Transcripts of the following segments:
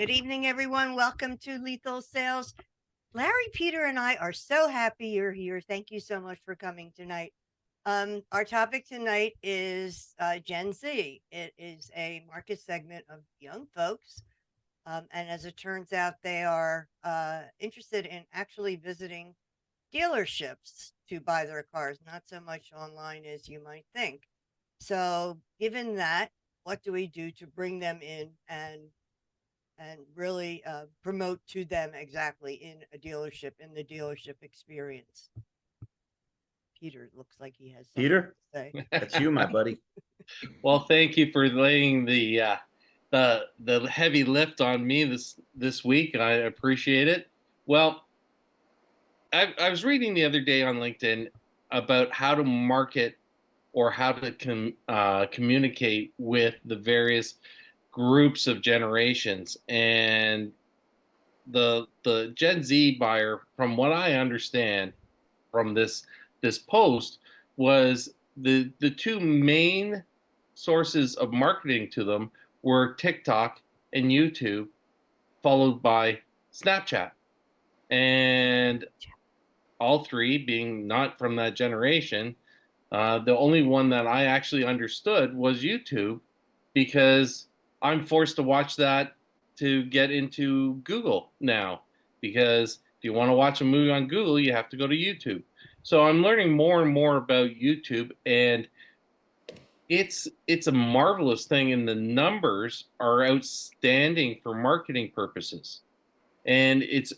Good evening, everyone. Welcome to Lethal Sales. Larry, Peter, and I are so happy you're here. Thank you so much for coming tonight. Our topic tonight is Gen Z. It is a market segment of young folks. And as it turns out, they are interested in actually visiting dealerships to buy their cars, not so much online as you might think. So, given that, what do we do to bring them in and really promote to them exactly in a dealership, in the dealership experience? Peter looks like he has something Peter, to say. that's you, my buddy. Well, thank you for laying the heavy lift on me this week. I appreciate it. Well, I was reading the other day on LinkedIn about how to market or how to communicate with the various groups of generations, and the Gen Z buyer, from what I understand from this post, was the two main sources of marketing to them were TikTok and YouTube, followed by Snapchat. And all three being not from that generation, the only one that I actually understood was YouTube, because I'm forced to watch that to get into Google now. Because if you want to watch a movie on Google, you have to go to YouTube. So I'm learning more and more about YouTube, and it's a marvelous thing, and the numbers are outstanding for marketing purposes. And it's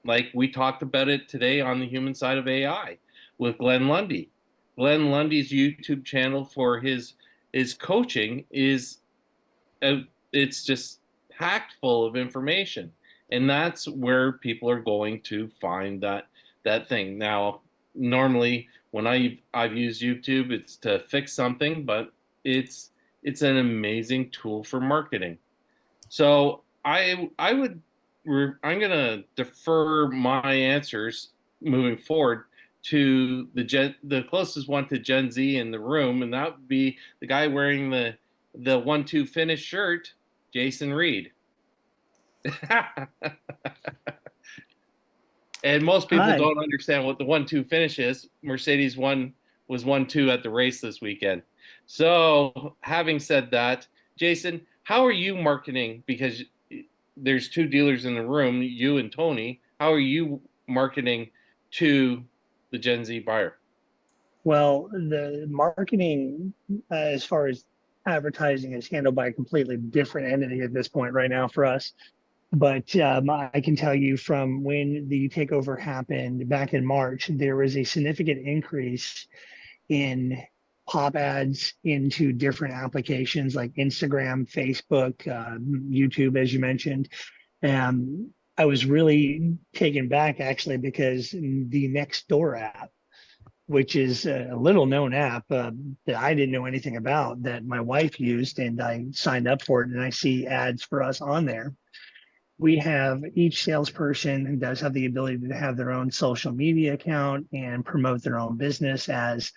like we talked about it today on the human side of AI with Glenn Lundy. Glenn Lundy's YouTube channel for his coaching is it's just packed full of information, and that's where people are going to find that thing. Now, normally when I've used YouTube, it's to fix something, but it's an amazing tool for marketing. So I would I'm gonna defer my answers moving forward to the closest one to Gen Z in the room, and that would be the guy wearing the 1-2 finish shirt, Jason Reed. And most people Hi. don't understand what the 1-2 finish is. Mercedes was 1-2 at the race this weekend. So, having said that, Jason, how are you marketing? Because there's two dealers in the room, you and Tony. How are you marketing to the Gen Z buyer? Well, the marketing, as far as advertising, is handled by a completely different entity at this point right now for us. But I can tell you from when the takeover happened back in March, there was a significant increase in pop ads into different applications like Instagram, Facebook, YouTube, as you mentioned. I was really taken back actually because the Nextdoor app, which is a little known app that I didn't know anything about, that my wife used, and I signed up for it, and I see ads for us on there. We have each salesperson does have the ability to have their own social media account and promote their own business, as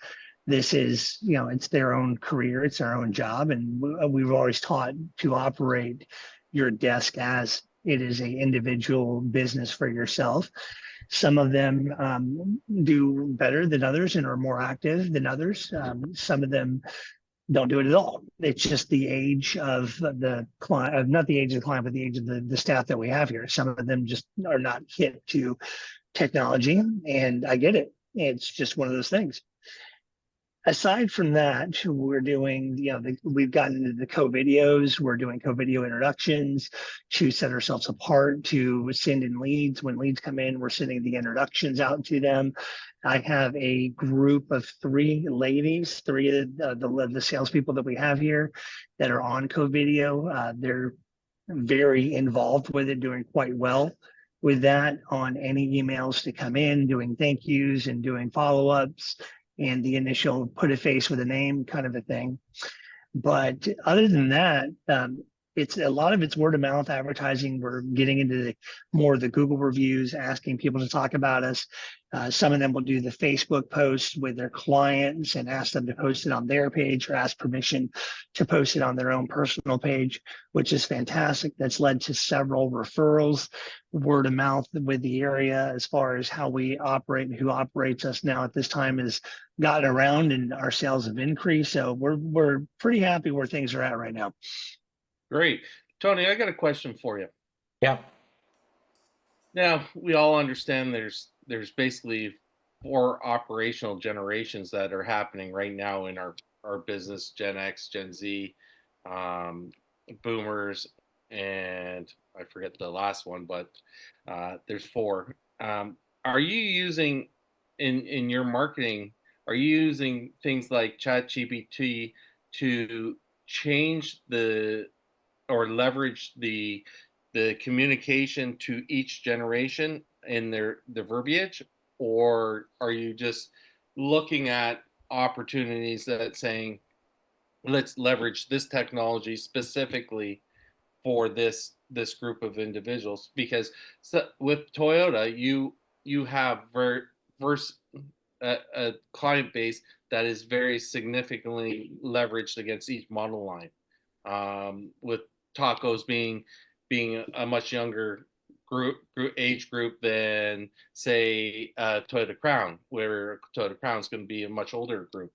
this is, it's their own career, it's their own job. And we've always taught to operate your desk as it is a individual business for yourself. Some of them do better than others and are more active than others. Some of them don't do it at all. It's just the age of the client, not the age of the client, but the age of the staff that we have here. Some of them just are not hip to technology, and I get it. It's just one of those things. Aside from that, we're doing, we've gotten into the co-videos. We're doing co-video introductions to set ourselves apart, to send in leads. When leads come in, we're sending the introductions out to them. I have a group of three ladies, three of the salespeople that we have here that are on co-video. They're very involved with it, doing quite well with that on any emails to come in, doing thank yous and doing follow-ups and the initial put a face with a name kind of a thing. But other than that, it's a lot of it's word of mouth advertising. We're getting into more of the Google reviews, asking people to talk about us. Some of them will do the Facebook posts with their clients and ask them to post it on their page or ask permission to post it on their own personal page, which is fantastic. That's led to several referrals, word of mouth with the area as far as how we operate and who operates us now at this time has gotten around and our sales have increased. So we're pretty happy where things are at right now. Great. Tony, I got a question for you. Yeah. Now, we all understand there's basically 4 operational generations that are happening right now in our business: Gen X, Gen Z, boomers, and I forget the last one, but there's 4. Are you using in your marketing, are you using things like ChatGPT to change or leverage the communication to each generation in the verbiage, or are you just looking at opportunities that saying, let's leverage this technology specifically for this group of individuals? Because with Toyota, you have a client base that is very significantly leveraged against each model line, with tacos being a much younger age group than, say, Toyota Crown, where Toyota Crown is going to be a much older group.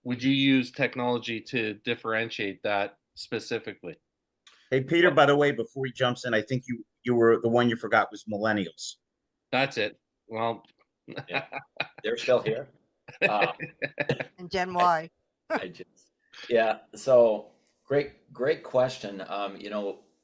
Would you use technology to differentiate that specifically? Hey, Peter, by the way, before he jumps in, I think you were the one you forgot was millennials. That's it. Well, Yeah. They're still here. And Gen Y. Yeah. So great question.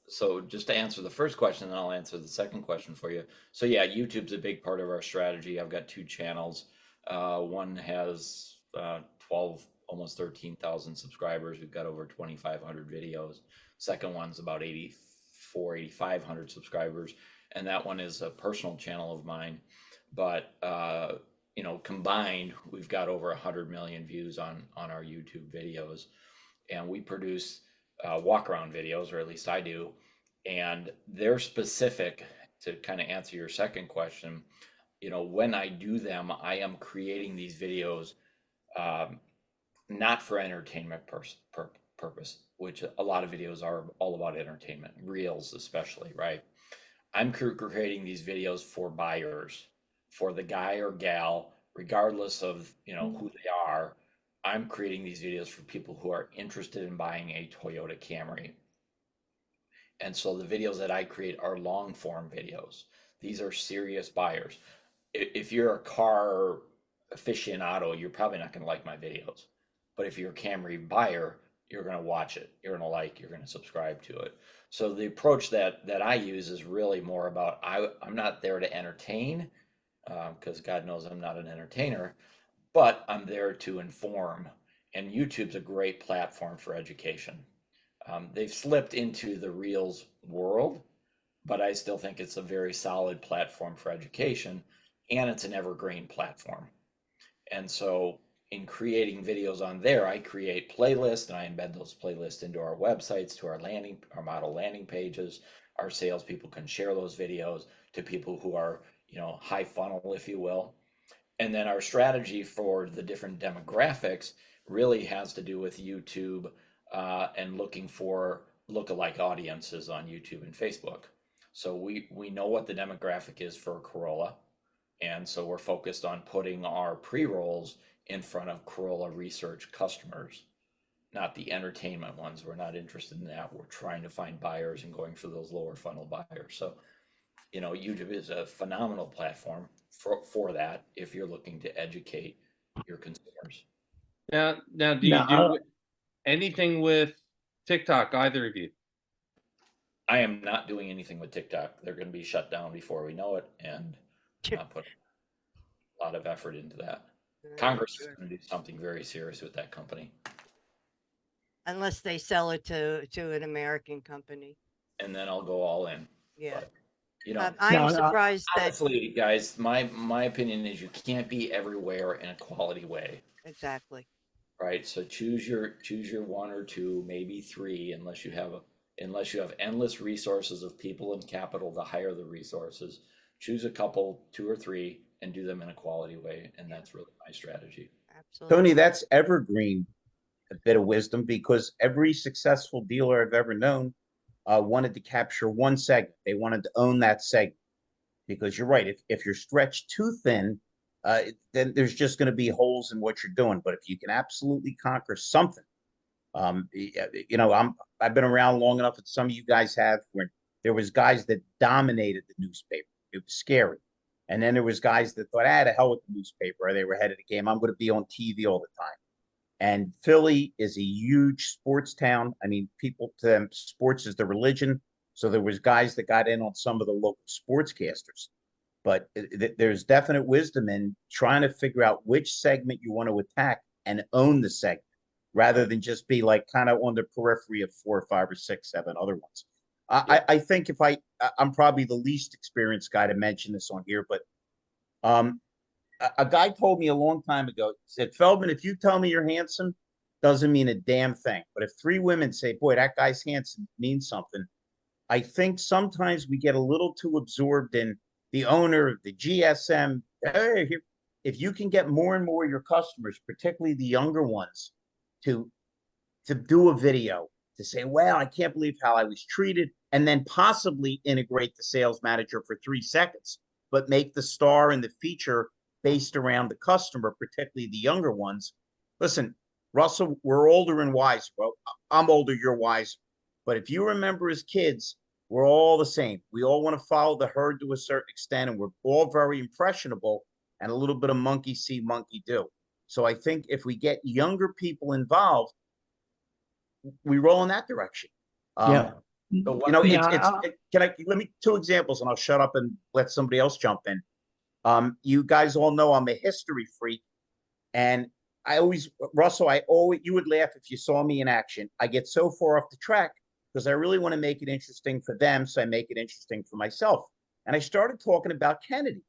So just to answer the first question, then I'll answer the second question for you. So yeah, YouTube's a big part of our strategy. I've got 2 channels. One has 12, almost 13,000 subscribers. We've got over 2,500 videos. Second one's about 8,500 subscribers, and that one is a personal channel of mine. But combined, we've got over 100 million views on our YouTube videos, and we produce walk around videos, or at least I do, and they're specific to kind of answer your second question. When I do them, I am creating these videos not for entertainment purpose, which a lot of videos are all about entertainment, reels especially, right? I'm creating these videos for buyers, for the guy or gal, regardless of who they are. I'm creating these videos for people who are interested in buying a Toyota Camry. And so the videos that I create are long form videos. These are serious buyers. If you're a car aficionado, you're probably not going to like my videos. But if you're a Camry buyer, you're going to watch it. You're going to you're going to subscribe to it. So the approach that I use is really more about, I'm not there to entertain, because God knows I'm not an entertainer, but I'm there to inform. And YouTube's a great platform for education. They've slipped into the Reels world, but I still think it's a very solid platform for education, and it's an evergreen platform. And so in creating videos on there, I create playlists and I embed those playlists into our websites, to our model landing pages. Our salespeople can share those videos to people who are, high funnel, if you will. And then our strategy for the different demographics really has to do with YouTube and looking for lookalike audiences on YouTube and Facebook. So we know what the demographic is for a Corolla. And so we're focused on putting our pre-rolls in front of Corolla research customers, not the entertainment ones. We're not interested in that. We're trying to find buyers and going for those lower funnel buyers. So, YouTube is a phenomenal platform for that if you're looking to educate your consumers. Now, do you do anything with TikTok, either of you? I am not doing anything with TikTok. They're going to be shut down before we know it, and not put a lot of effort into that. Congress is going to do something very serious with that company. Unless they sell it to an American company. And then I'll go all in. Yeah. But, I'm surprised honestly, guys, my opinion is you can't be everywhere in a quality way. Exactly. Right. So choose your 1 or 2, maybe 3, unless you have unless you have endless resources of people and capital to hire the resources. Choose a couple, 2 or 3, and do them in a quality way. And that's really my strategy. Absolutely. Tony, that's evergreen, a bit of wisdom, because every successful dealer I've ever known wanted to capture one segment. They wanted to own that segment, because you're right. If you're stretched too thin, then there's just going to be holes in what you're doing. But if you can absolutely conquer something, I've been around long enough that some of you guys have, where there was guys that dominated the newspaper. It was scary. And then there was guys that thought, the hell with the newspaper. They were ahead of the game. I'm going to be on TV all the time. And Philly is a huge sports town. I mean, people, to them, sports is the religion. So there was guys that got in on some of the local sportscasters. But there's definite wisdom in trying to figure out which segment you want to attack and own the segment, rather than just be like kind of on the periphery of 4 or 5 or 6, 7 other ones. I think I'm probably the least experienced guy to mention this on here, but a guy told me a long time ago, said, Feldman, if you tell me you're handsome, doesn't mean a damn thing. But if 3 women say, boy, that guy's handsome, means something. I think sometimes we get a little too absorbed in the owner, the GSM. Hey, if you can get more and more of your customers, particularly the younger ones, to do a video, to say, well, I can't believe how I was treated, and then possibly integrate the sales manager for 3 seconds, but make the star and the feature based around the customer, particularly the younger ones. Listen, Russell, we're older and wiser. Well, I'm older, you're wiser. But if you remember as kids, we're all the same. We all want to follow the herd to a certain extent, and we're all very impressionable, and a little bit of monkey see, monkey do. So I think if we get younger people involved, we roll in that direction. Yeah. So let me 2 examples, and I'll shut up and let somebody else jump in. You guys all know I'm a history freak, and Russell, you would laugh if you saw me in action. I get so far off the track because I really want to make it interesting for them, so I make it interesting for myself. And I started talking about Kennedy,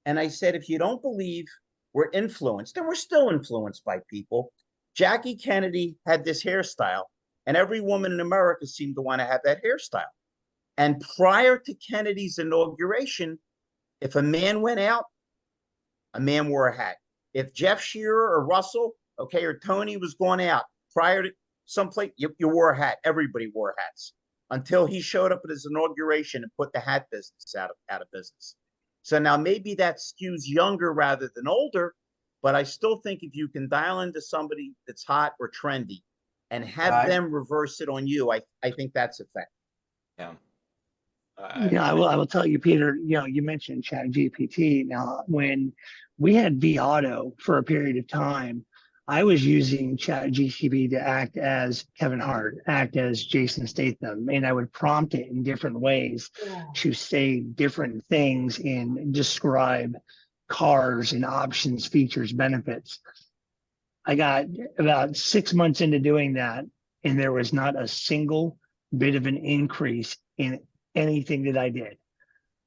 and I said, if you don't believe we're influenced, and we're still influenced by people, Jackie Kennedy had this hairstyle, and every woman in America seemed to want to have that hairstyle. And prior to Kennedy's inauguration, if a man went out, a man wore a hat. If Jeff Scherer or Russell, or Tony was going out prior to someplace, you wore a hat. Everybody wore hats until he showed up at his inauguration and put the hat business out of business. So now maybe that skews younger rather than older, but I still think if you can dial into somebody that's hot or trendy and have them reverse it on you, I think that's effective. Yeah. I will tell you, Peter, you mentioned Chat GPT. Now, when we had Auto for a period of time, I was using Chat GPT to act as Kevin Hart, act as Jason Statham, and I would prompt it in different ways to say different things and describe cars and options, features, benefits. I got about 6 months into doing that, and there was not a single bit of an increase in anything that I did.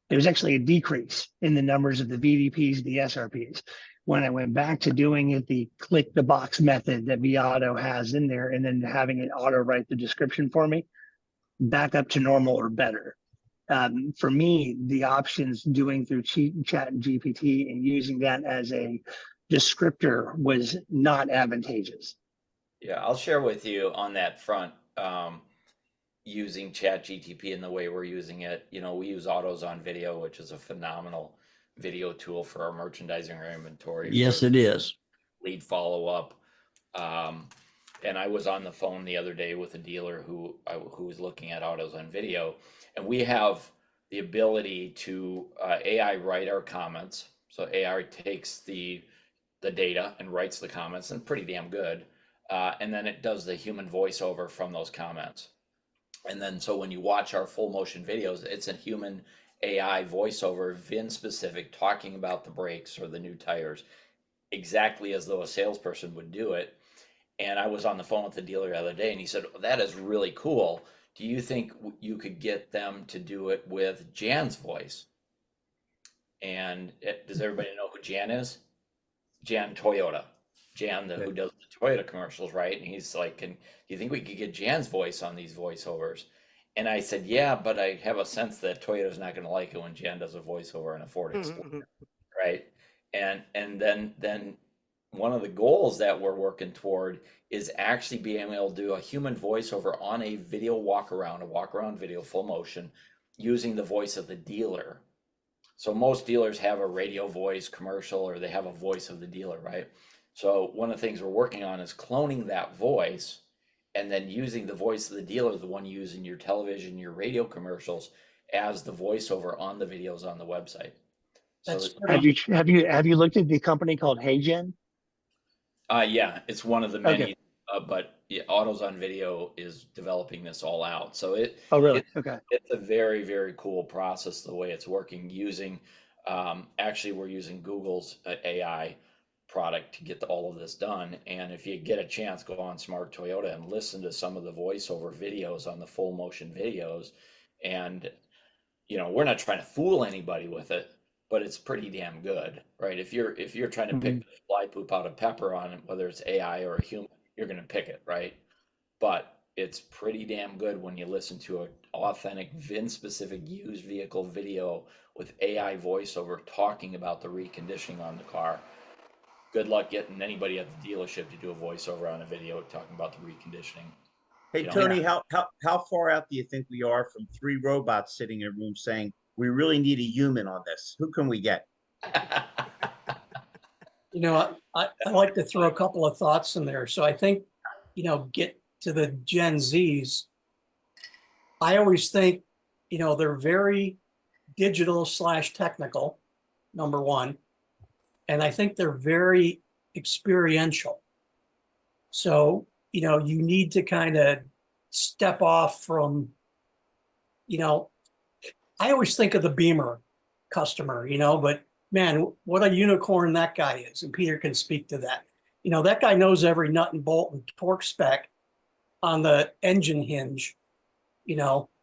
There was actually a decrease in the numbers of the VDPs, the SRPs. When I went back to doing it, the click the box method that Auto has in there, and then having it auto write the description for me, back up to normal or better. For me, the options doing through Chat GPT and using that as a descriptor was not advantageous. Yeah, I'll share with you on that front. Using Chat GTP in the way we're using it, we use Autos on Video, which is a phenomenal video tool for our merchandising or inventory. Yes, it is. Lead follow-up. And I was on the phone the other day with a dealer who was looking at Autos on Video, and we have the ability to AI write our comments. So AI takes the data and writes the comments, and pretty damn good. And then it does the human voiceover from those comments. And then so when you watch our full motion videos, it's a human AI voiceover, VIN specific, talking about the brakes or the new tires, exactly as though a salesperson would do it. And I was on the phone with the dealer the other day, and he said, that is really cool. Do you think you could get them to do it with Jan's voice? And does everybody know who Jan is? Jan Toyota. Jan, who does the Toyota commercials, right? And he's like, do you think we could get Jan's voice on these voiceovers? And I said, yeah, but I have a sense that Toyota's not going to like it when Jen does a voiceover on a Ford Explorer, right? And then one of the goals that we're working toward is actually being able to do a human voiceover on a video a walk around video, full motion, using the voice of the dealer. So most dealers have a radio voice commercial, or they have a voice of the dealer, right? So one of the things we're working on is cloning that voice and then using the voice of the dealer, the one you use in your television, your radio commercials, as the voiceover on the videos on the website. So That's Have pretty, you looked at the company called HeyGen? yeah, it's one of the Okay. many, but yeah, Autos on Video is developing this all out. So Oh, really? it's Okay. it's a very, very cool process the way it's working using, actually we're using Google's AI product to get all of this done. And if you get a chance, go on Smart Toyota and listen to some of the voiceover videos on the full motion videos. And we're not trying to fool anybody with it, but it's pretty damn good, right? If you're trying to pick Mhm. the fly poop out of pepper on it, whether it's AI or a human, you're going to pick it, right? But it's pretty damn good when you listen to an authentic VIN specific used vehicle video with AI voiceover talking about the reconditioning on the car. Good luck getting anybody at the dealership to do a voiceover on a video talking about the reconditioning. Hey, You know, Tony, how far out do you think we are from 3 robots sitting in a room saying we really need a human on this? Who can we get? I like to throw a couple of thoughts in there. So I think, get to the Gen Zs. I always think, they're very digital / technical, number one. And I think they're very experiential. So, you need to kind of step off from, I always think of the Beamer customer, but man, what a unicorn that guy is. And Peter can speak to that. That guy knows every nut and bolt and torque spec on the engine hinge,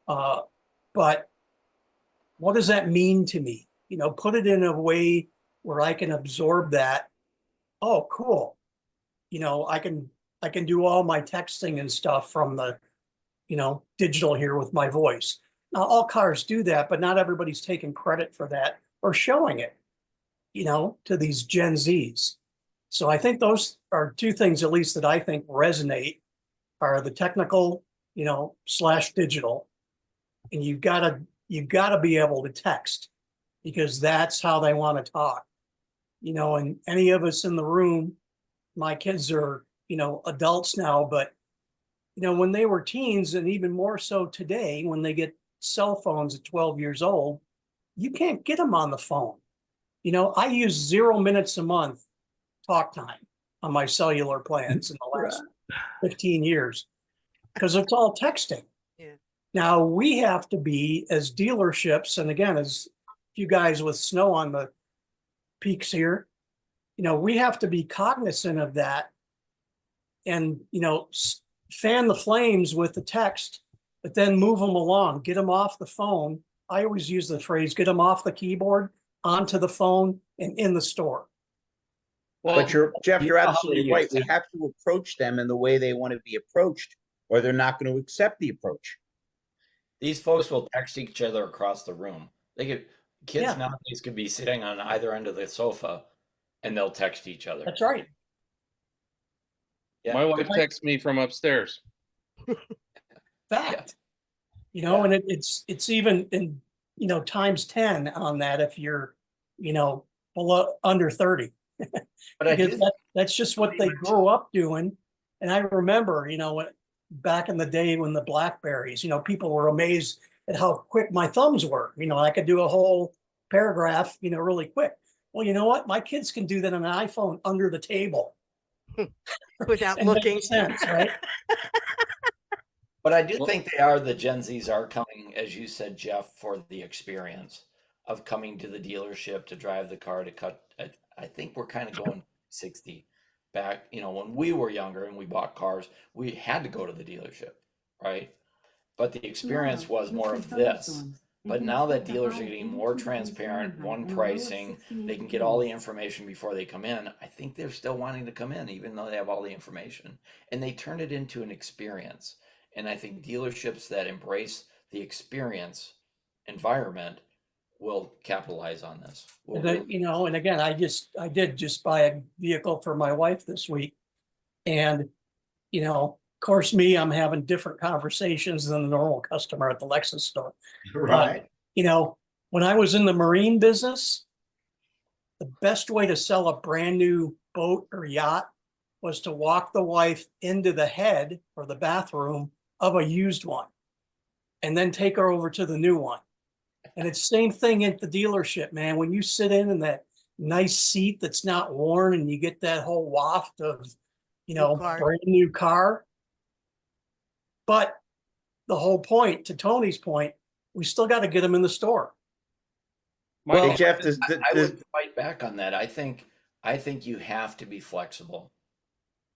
but what does that mean to me? Put it in a way where I can absorb that. Oh, cool. I can do all my texting and stuff from the, digital here with my voice. Now, all cars do that, but not everybody's taking credit for that or showing it, to these Gen Zs. So I think those are two things, at least, that I think resonate, are the technical, / digital, and you've got to be able to text, because that's how they want to talk. And any of us in the room, my kids are, adults now, but when they were teens, and even more so today, when they get cell phones at 12 years old, you can't get them on the phone. I use 0 minutes a month talk time on my cellular plans in the last 15 years, because it's all texting. Yeah. Now we have to be, as dealerships, and again, as you guys with snow on the peaks here, we have to be cognizant of that, and fan the flames with the text, but then move them along, get them off the phone. I always use the phrase, get them off the keyboard, onto the phone, and in the store. well, But Jeff, you you're know how absolutely they right. We accept- have to approach them in the way they want to be approached, or they're not going to accept the approach. These folks will text each other across the room. Kids Yeah. nowadays could be sitting on either end of the sofa and they'll text each other. That's right. Yeah, My wife good point. texts me from upstairs. Fact. Yeah. And it's even in, times 10 on that if you're, below under 30. But I Because do that's just what they grew up doing. And I remember, when back in the day when the Blackberries, people were amazed at how quick my thumbs were. I could do a whole paragraph, really quick. Well, you know what? My kids can do that on an iPhone under the table. Without It makes looking. sense, right? But I do think the Gen Zs are coming, as you said, Jeff, for the experience of coming to the dealership to drive the car to cut. I think we're kind of going 60 back. When we were younger and we bought cars, we had to go to the dealership, right? But the experience was more of this. But now that dealers are getting more transparent, one pricing, they can get all the information before they come in. I think they're still wanting to come in, even though they have all the information. And they turn it into an experience. And I think dealerships that embrace the experience environment will capitalize on this. Will And then, really- you know, and again, I did just buy a vehicle for my wife this week. And, you know, of course, I'm having different conversations than the normal customer at the Lexus store. Right. You know, when I was in the marine business, the best way to sell a brand new boat or yacht was to walk the wife into the head or the bathroom of a used one and then take her over to the new one. And it's same thing at the dealership, man. When you sit in that nice seat that's not worn and you get that whole waft of, you know, car. brand new car. But the whole point, to Tony's point, we still got to get them in the store. Well, Hey, Jeff, I would fight back on that. I think you have to be flexible.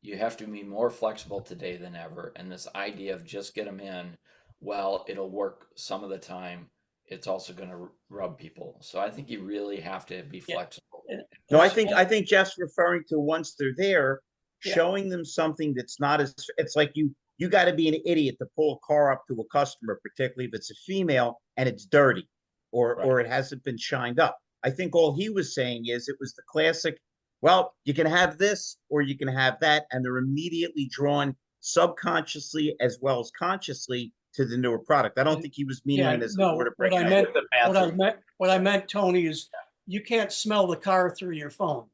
You have to be more flexible today than ever. And this idea of just get them in, well, it'll work some of the time. It's also going to rub people. So I think you really have to be flexible. no, I think Jeff's referring to once they're there, Yeah. showing them something that's not as, it's like you got to be an idiot to pull a car up to a customer, particularly if it's a female and it's dirty or it hasn't been shined up. I think all he was saying is it was the classic, well, you can have this or you can have that, and they're immediately drawn subconsciously as well as consciously to the newer product. I don't think he was meaning it as a word of what I breaking. meant, The bathroom. what I meant, Tony, is you can't smell the car through your phone.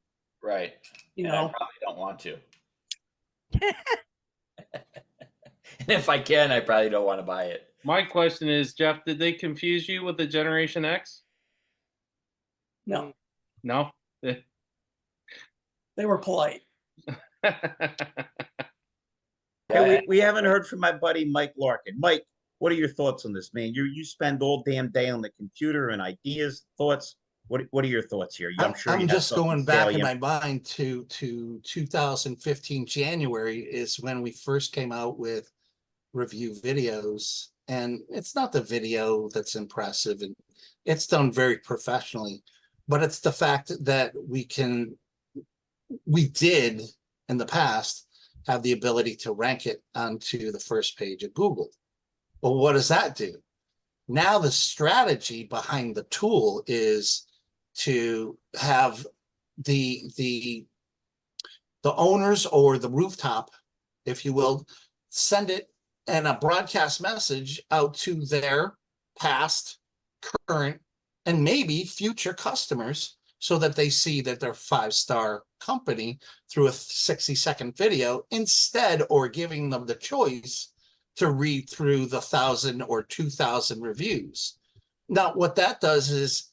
Right. You And I know, probably don't want to. And if I can, I probably don't want to buy it. my question is, Jeff, did they confuse you with the Generation X? no, No. they were polite. Hey, we haven't heard from my buddy Mike Larkin. Mike, what are your thoughts on this, man? You spend all damn day on the computer and ideas, thoughts. What are your thoughts here? I'm sure you I'm have just something going back in salient. my mind to 2015 January is when we first came out with review videos, and it's not the video that's impressive, and it's done very professionally, but it's the fact that we did in the past have the ability to rank it onto the first page of Google. Well, what does that do? Now the strategy behind the tool is to have the owners or the rooftop, if you will, send it and a broadcast message out to their past, current, and maybe future customers so that they see that they're a 5-star company through a 60-second video instead, or giving them the choice to read through the 1,000 or 2,000 reviews. Now, what that does is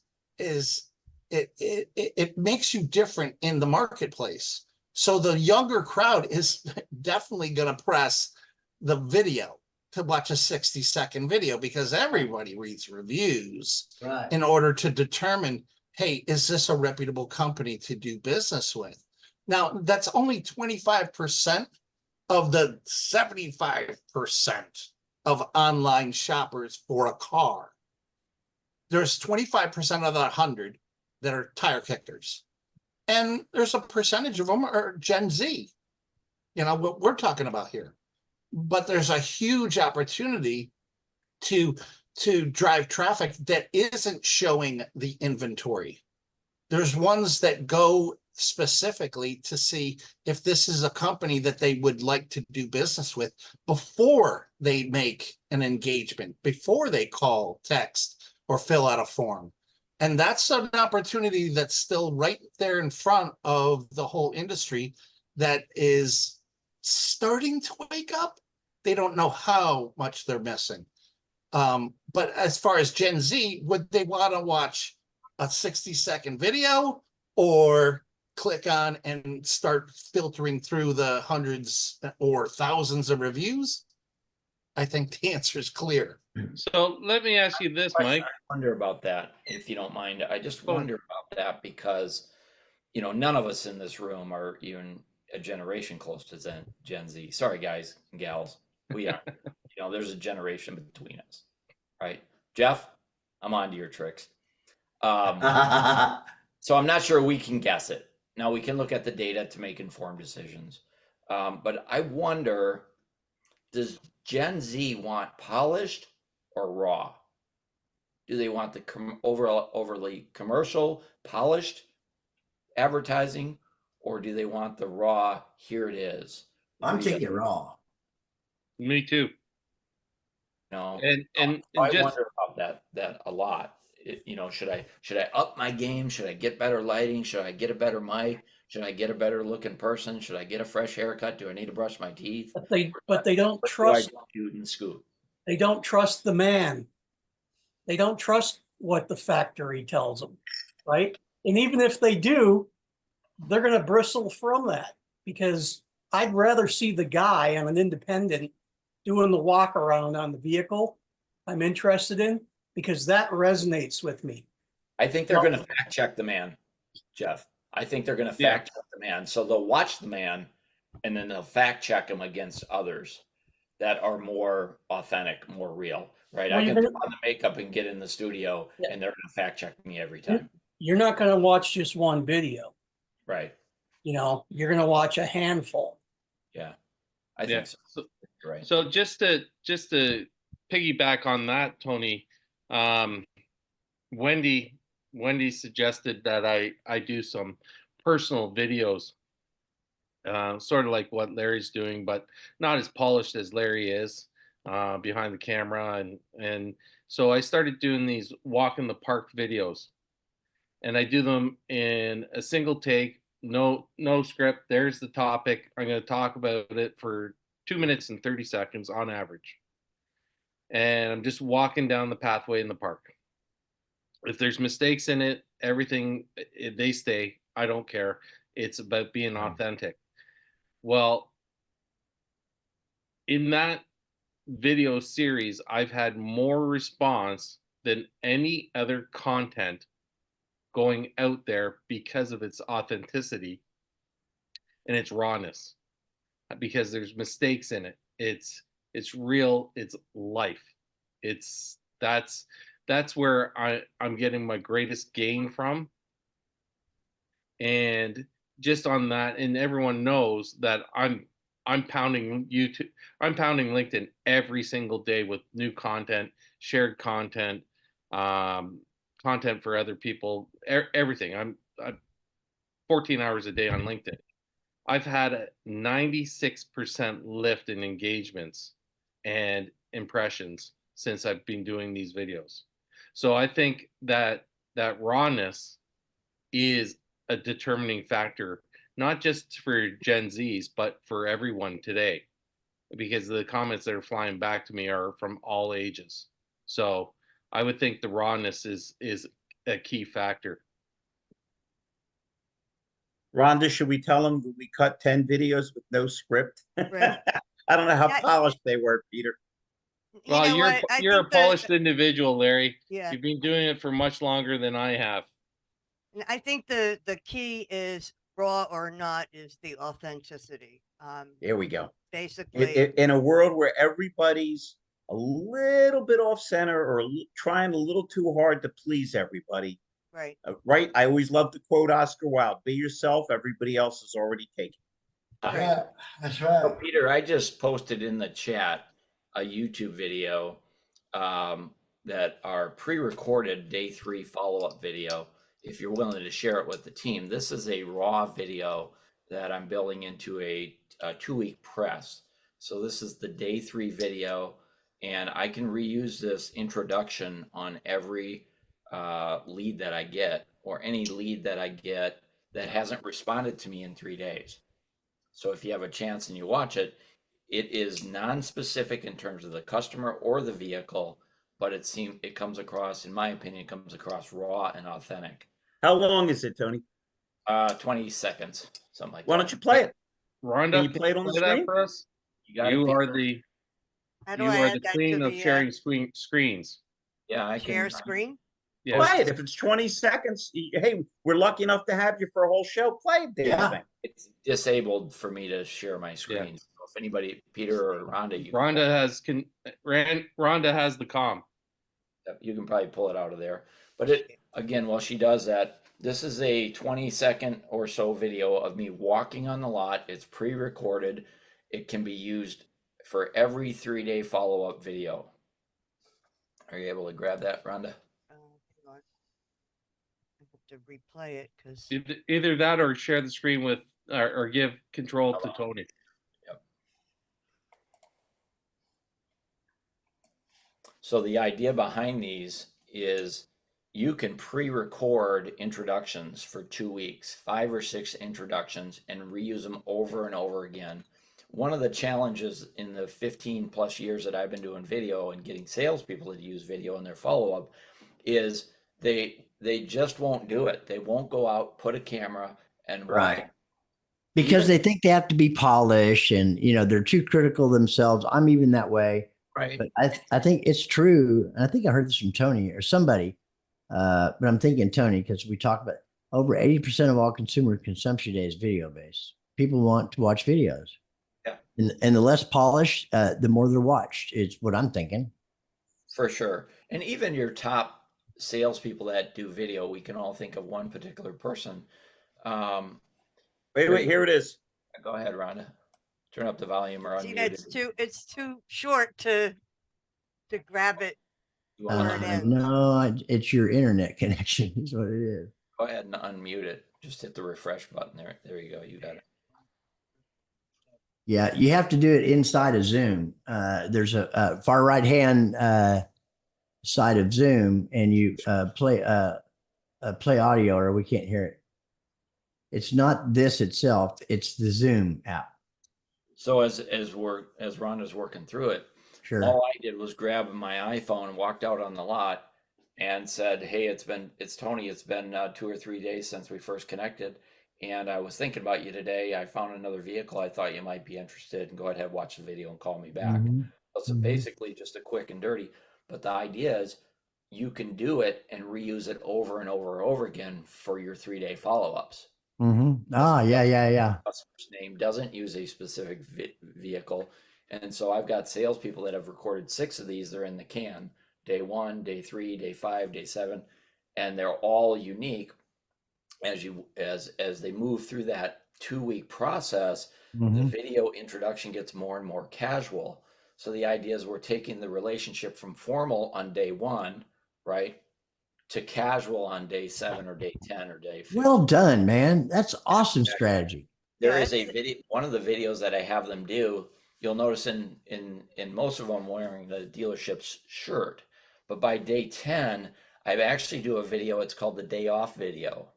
it makes you different in the marketplace. So the younger crowd is definitely going to press the video to watch a 60-second video because everybody reads reviews in order to determine, hey, is this a reputable company to do business with? Now, that's only 25% of the 75% of online shoppers for a car. There's 25% of the 100 that are tire kickers. And there's a percentage of them are Gen Z, you know, what we're talking about here. But there's a huge opportunity to drive traffic that isn't showing the inventory. There's ones that go specifically to see if this is a company that they would like to do business with before they make an engagement, before they call, text, or fill out a form. And that's an opportunity that's still right there in front of the whole industry that is starting to wake up. They don't know how much they're missing. But as far as Gen Z, would they want to watch a 60-second video or click on and start filtering through the hundreds or thousands of reviews? I think the answer is clear. So let me ask you this, Mike. I wonder about that, if you don't mind. I just Go on. wonder about that because, you know, none of us in this room are even a generation close to Gen Z. Sorry, guys and gals. We are. You know, there's a generation between us, right? Jeff, I'm on to your tricks. So I'm not sure we can guess it. Now, we can look at the data to make informed decisions. But I wonder, does Gen Z want polished or raw? Do they want the overly commercial, polished advertising, or do they want the raw, here it is? I'm real? taking raw. Me too. No, And I just wonder about that a lot. Should I up my game? Should I get better lighting? Should I get a better mic? Should I get a better looking person? Should I get a fresh haircut? Do I need to brush my teeth? But they don't What do I trust. shoot and scoop? They don't trust the man. They don't trust what the factory tells them, right? And even if they do, they're going to bristle from that, because I'd rather see the guy on an independent doing the walk around on the vehicle I'm interested in, because that resonates with me. I think they're going to fact check the man, Jeff. I think they're going to fact check the man. So they'll watch the man and then they'll fact check him against others that are more authentic, more real, right? Well, I can you're put on the makeup and get in the studio and they're going to fact check me every time. You're not going to watch just one video. Right. You're going to watch a handful. Yeah. I think so. Right. So just to piggyback on that, Tony, Wendy suggested that I do some personal videos, sort of like what Larry's doing, but not as polished as Larry is behind the camera. And so I started doing these walk in the park videos, and I do them in a single take, no script. There's the topic. I'm going to talk about it for 2 minutes and 30 seconds on average. And I'm just walking down the pathway in the park. If there's mistakes in it, everything, they stay. I don't care. It's about being authentic. Well, in that video series, I've had more response than any other content going out there because of its authenticity and its rawness, because there's mistakes in it. It's real. It's life. That's where I'm getting my greatest gain from. And just on that, and everyone knows that I'm pounding YouTube, I'm pounding LinkedIn every single day with new content, shared content, content for other people, everything. I'm 14 hours a day on LinkedIn. I've had a 96% lift in engagements and impressions since I've been doing these videos. So I think that rawness is a determining factor, not just for Gen Zs, but for everyone today, because the comments that are flying back to me are from all ages. So I would think the rawness is a key factor. Rhonda, should we tell them that we cut 10 videos with no script? Right. I don't know how Yeah. polished they were, Peter. Well, You know what? I you're a think polished individual, Larry. Yeah. You've been doing it for much longer than I have. I think the key is raw or not is the authenticity. Here we go. Basically, In a world where everybody's a little bit off center or trying a little too hard to please everybody, right. right? I always love to quote Oscar Wilde: "Be yourself. Everybody else is already taken." Yeah, that's So right. Peter, I just posted in the chat a YouTube video that are pre-recorded day 3 follow-up video. If you're willing to share it with the team, this is a raw video that I'm building into a 2-week press. So this is the day 3 video, and I can reuse this introduction on every lead that I get, or any lead that I get that hasn't responded to me in 3 days. So if you have a chance and you watch it, it is non-specific in terms of the customer or the vehicle, but it comes across, in my opinion, comes across raw and authentic. How long is it, Tony? 20 seconds, something like Why that. don't you play it? Rhonda, Can you play it on the that screen? for us? got it, You are Peter? the How do you I are add the that queen to of the sharing screens. Yeah, I share can. screen? Yes. Play it. If it's 20 seconds, hey, we're lucky enough to have you for a whole show. Play it, damn Yeah. thing. It's disabled for me to share my screen. So if anybody, Peter or Rhonda, Rhonda has the comm. you can probably pull it out of there. But again, while she does that, this is a 20-second or so video of me walking on the lot. It's pre-recorded. It can be used for every 3-day follow-up video. Are you able to grab that, Rhonda? Hang on. I have to replay it because Either that or share the screen with, or give control to Tony. Yep. So the idea behind these is you can pre-record introductions for 2 weeks, 5 or 6 introductions, and reuse them over and over again. One of the challenges in the 15 plus years that I've been doing video and getting salespeople to use video in their follow-up is they just won't do it. They won't go out, put a camera, and walk Right. in. Because Even- they think they have to be polished and, they're too critical themselves. I'm even that way. Right. But I think it's true. And I think I heard this from Tony or somebody. But I'm thinking Tony, because we talk about over 80% of all consumer consumption today is video based. People want to watch videos. Yeah. And the less polished, the more they're watched. It's what I'm thinking. For sure. And even your top salespeople that do video, we can all think of one particular person. Wait, here it is. Go ahead, Rhonda. Turn up the volume or see, unmute it's too short to grab it. You want Word to in. No, it's your internet connection is what it is. go ahead and unmute it. Just hit the refresh button there. There you go. You got it. Yeah, you have to do it inside of Zoom. There's a far right hand side of Zoom, and you play audio, or we can't hear it. It's not this itself; it's the Zoom app. So as Rhonda's working through it, Sure. all I did was grab my iPhone and walked out on the lot and said, "Hey, it's Tony. It's been 2 or 3 days since we first connected, and I was thinking about you today. I found another vehicle. I thought you might be interested, and go ahead, watch the video, and call me back." Mhm. So Mhm. basically, just a quick and dirty. But the idea is, you can do it and reuse it over and over and over again for your 3-day follow-ups. Yeah. Customer's name doesn't use a specific vehicle. And so I've got salespeople that have recorded 6 of these. They're in the can. Day 1, day 3, day 5, day 7, and they're all unique. As they move through that 2-week process, the Mhm. video introduction gets more and more casual. So the idea is we're taking the relationship from formal on day 1, right, to casual on day 7 or day 10 or day 15. Well done, man. That's awesome strategy. There Yeah, is a video, one of the videos that I have them do, you'll notice in most of them wearing the dealership's shirt. But by day 10, I actually do a video, it's called the day off video.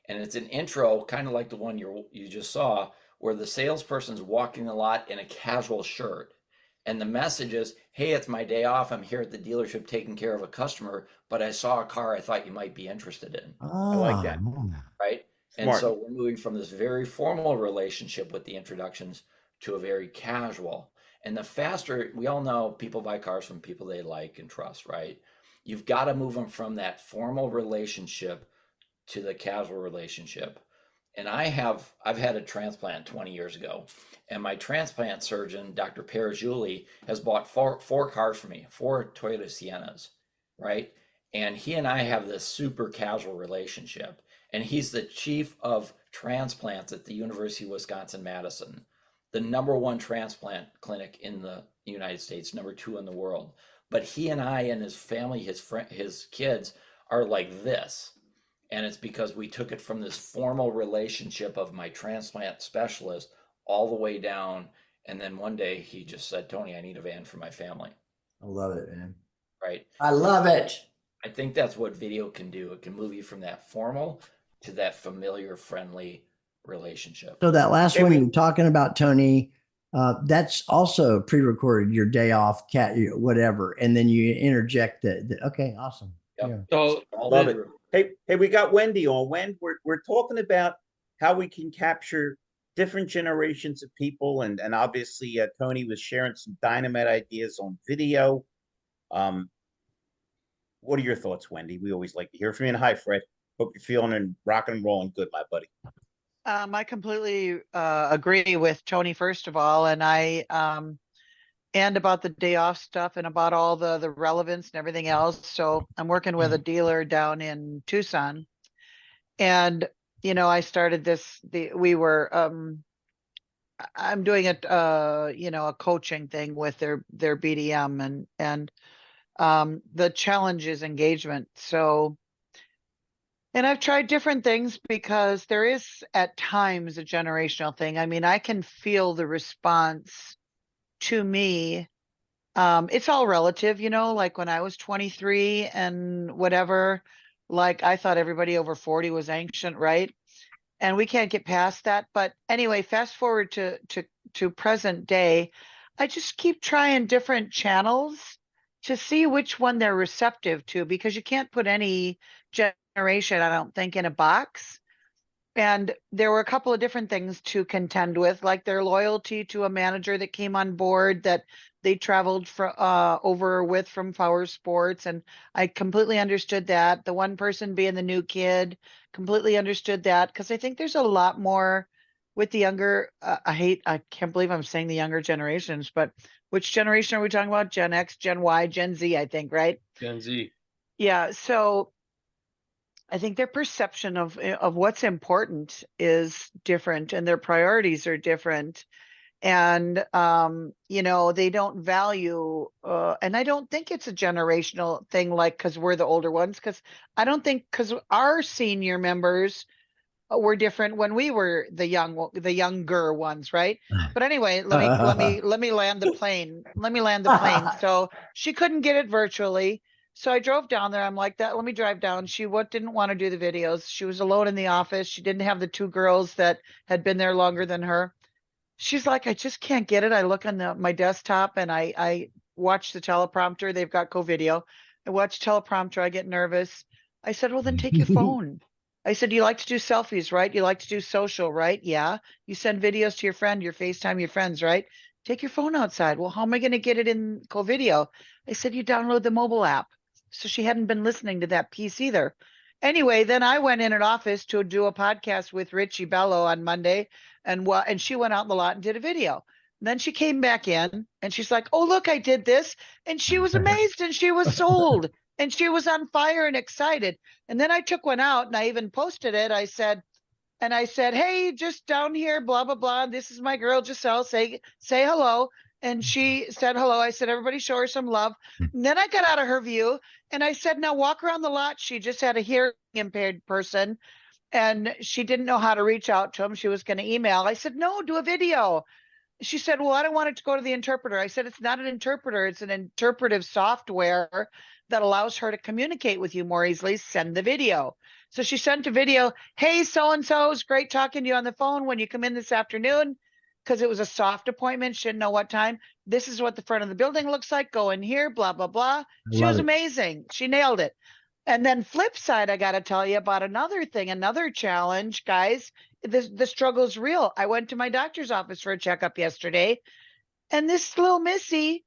And it's an intro, kind of like the one you just saw, where the salesperson's walking the lot in a casual shirt. And the message is, "Hey, it's my day off. I'm here at the dealership taking care of a customer, but I saw a car I thought you might be interested in." I like that. Right? And Smart. so we're moving from this very formal relationship with the introductions to a very casual. And the faster, we all know people buy cars from people they like and trust, right? You've got to move them from that formal relationship to the casual relationship. And I've had a transplant 20 years ago, and my transplant surgeon, Dr. Perajuli, has bought four cars for me, 4 Toyota Siennas, right? And he and I have this super casual relationship. And he's the chief of transplants at the University of Wisconsin-Madison, the #1 transplant clinic in the United States, #2 in the world. But he and I and his family, his kids are like this. And it's because we took it from this formal relationship of my transplant specialist all the way down. And then one day he just said, "Tony, I need a van for my family." I love it, man. Right? I love it. I think that's what video can do. It can move you from that formal to that familiar, friendly relationship. So that last Hey, one we- you're talking about, Tony, that's also pre-recorded, your day off, whatever, and then you interject okay, awesome. Yep. Yeah. So all Love through. Hey, we got Wendy on. We're talking about how we can capture different generations of people, and obviously Tony was sharing some dynamite ideas on video. What are your thoughts, Wendy? We always like to hear from you. And hi, Fred. Hope you're feeling and rocking and rolling good, my buddy. I completely agree with Tony, first of all, and I and about the day off stuff and about all the relevance and everything else. So I'm working with a dealer down in Tucson, and I started I'm doing a coaching thing with their BDM, and The challenge is engagement. So, and I've tried different things because there is at times a generational thing. I mean, I can feel the response to me. It's all relative, you know, like when I was 23 and whatever, like I thought everybody over 40 was ancient, right? And we can't get past that. But anyway, fast forward to present day, I just keep trying different channels to see which one they're receptive to, because you can't put any generation, I don't think, in a box. And there were a couple of different things to contend with, like their loyalty to a manager that came on board that they traveled over with from Power Sports. And I completely understood that. The one person being the new kid, completely understood that, because I think there's a lot more with the younger, I can't believe I'm saying the younger generations, but which generation are we talking about? Gen X, Gen Y, Gen Z, I think, right? Gen Z. Yeah. So I think their perception of what's important is different, and their priorities are different. And you know, they don't value and I don't think it's a generational thing, like because we're the older ones, because I don't think, because our senior members were different when we were the younger ones, right? But anyway, let me land the plane. Let me land the plane. So she couldn't get it virtually. So I drove down there. I'm like, that, let me drive down. She didn't want to do the videos. She was alone in the office. She didn't have the two girls that had been there longer than her. She's like, I just can't get it. I look on my desktop and I watch the teleprompter. They've got co-video. I watch teleprompter. I get nervous. I said, well, then take your phone. I said, you like to do selfies, right? You like to do social, right? Yeah. You send videos to your friend, your FaceTime your friends, right? Take your phone outside. Well, how am I going to get it in co-video? I said, you download the mobile app. So she hadn't been listening to that piece either. Anyway, then I went in an office to do a podcast with Richie Bello on Monday, and she went out in the lot and did a video. And then she came back in and she's like, oh, look, I did this. And she was amazed and she was sold and she was on fire and excited. And then I took one out and I even posted it. I said, hey, just down here, blah, blah, blah. This is my girl, Giselle. Say hello. And she said hello. I said, everybody show her some love. And then I got out of her view and I said, now walk around the lot. She just had a hearing impaired person and she didn't know how to reach out to him. She was going to email. I said, no, do a video. She said, well, I don't want it to go to the interpreter. I said, it's not an interpreter. It's an interpretive software that allows her to communicate with you more easily. Send the video. So she sent a video. Hey, so-and-so, it's great talking to you on the phone when you come in this afternoon, because it was a soft appointment. She didn't know what time. This is what the front of the building looks like. Go in here, blah, blah, blah. She was amazing. She nailed it. And then flip side, I got to tell you about another thing, another challenge, guys. The struggle is real. I went to my doctor's office for a checkup yesterday, and this little Missy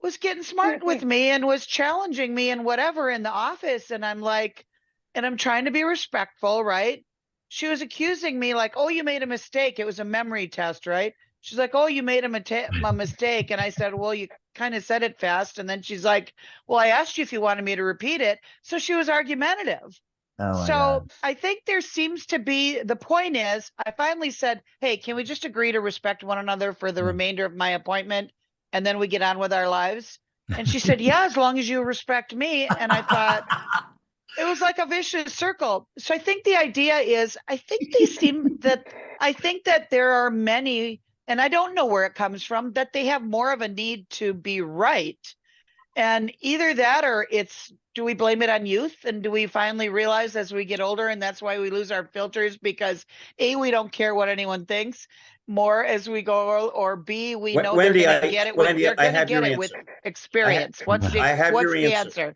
was getting smart with me and was challenging me and whatever in the office. And I'm like, and I'm trying to be respectful, right? She was accusing me like, oh, you made a mistake. It was a memory test, right? She's like, oh, you made a mistake. And I said, well, you kind of said it fast. And then she's like, well, I asked you if you wanted me to repeat it. So she was argumentative. Oh my So God. I think there seems to be, the point is, I finally said, hey, can we just agree to respect one another for the remainder of my appointment? And then we get on with our lives. And she said, yeah, as long as you respect me. And I thought, it was like a vicious circle. So I think the idea is, I think that there are many, and I don't know where it comes from, that they have more of a need to be right. And either that, or do we blame it on youth? And do we finally realize as we get older, and that's why we lose our filters, because A, we don't care what anyone thinks more as we go, or B, we know Wendy, they're going to get it with, they're going to get it with experience. What's the answer?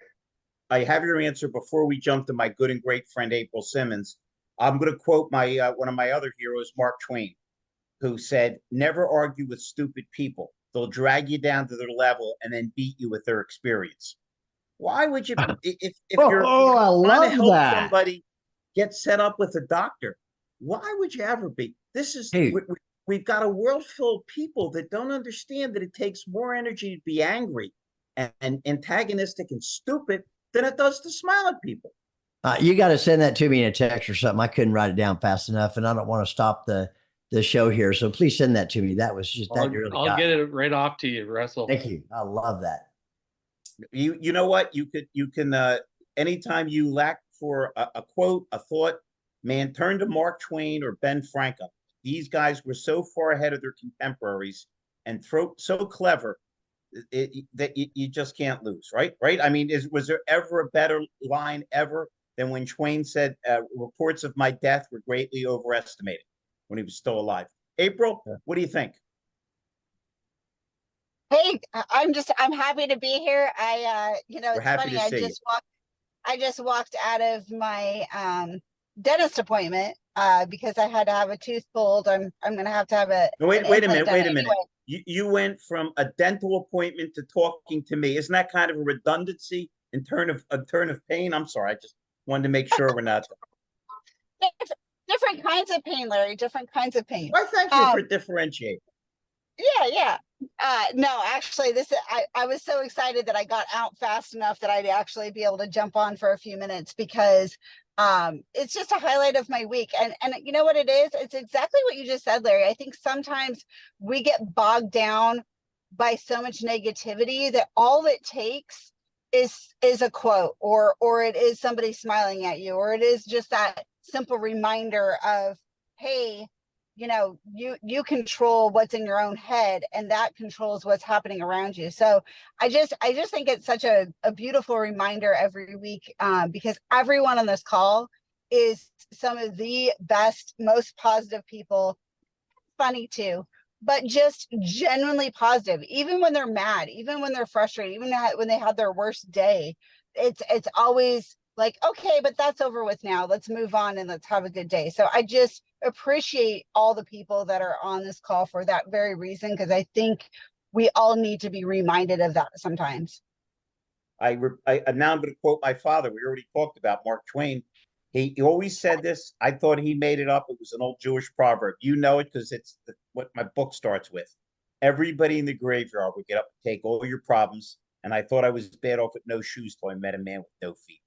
I have your answer. Before we jump to my good and great friend April SImmons, I'm going to quote my one of my other heroes, Mark Twain, who said, "Never argue with stupid people. They'll drag you down to their level and then beat you with their experience." Why would you, if you're trying to help somebody get set up with a doctor, why would you ever be? This is, we've got a world full of people that don't understand that it takes more energy to be angry and antagonistic and stupid than it does to smile at people. You got to send that to me in a text or something. I couldn't write it down fast enough, and I don't want to stop the show here. So please send that to me. That was just, I'll get it right off to you, Russell. Thank you. I love that. You know what? You can anytime you lack for a quote, a thought, man, turn to Mark Twain or Ben Franklin. These guys were so far ahead of their contemporaries and so clever that you just can't lose, right? Right? I mean, was there ever a better line ever than when Twain said, "Reports of my death were greatly overestimated" when he was still alive? April, what do you think? Hey, I'm happy to be here. We're It's happy funny. to see you. I just walked out of my dentist appointment because I had to have a tooth pulled. I'm gonna have to have No, an wait a implant minute, done wait a minute. anyway. You went from a dental appointment to talking to me. Isn't that kind of a redundancy in turn of pain? I'm sorry. I just wanted to make sure we're not. Different kinds of pain, Larry. Different kinds of pain. Why, thank you for differentiating. Yeah. No, actually, I was so excited that I got out fast enough that I'd actually be able to jump on for a few minutes because it's just a highlight of my week. And you know what it is? It's exactly what you just said, Larry. I think sometimes we get bogged down by so much negativity that all it takes is a quote or it is somebody smiling at you, or it is just that simple reminder of, hey, you control what's in your own head, and that controls what's happening around you. So I just think it's such a beautiful reminder every week, because everyone on this call is some of the best, most positive people, funny too, but just genuinely positive, even when they're mad, even when they're frustrated, even when they had their worst day. It's always like, okay, but that's over with now. Let's move on and let's have a good day. So I just appreciate all the people that are on this call for that very reason, because I think we all need to be reminded of that sometimes. Now I'm going to quote my father. We already talked about Mark Twain. He always said this. I thought he made it up. It was an old Jewish proverb. You know it because it's what my book starts with. Everybody in the graveyard would get up and take all your problems. And I thought I was bad off with no shoes till I met a man with no feet.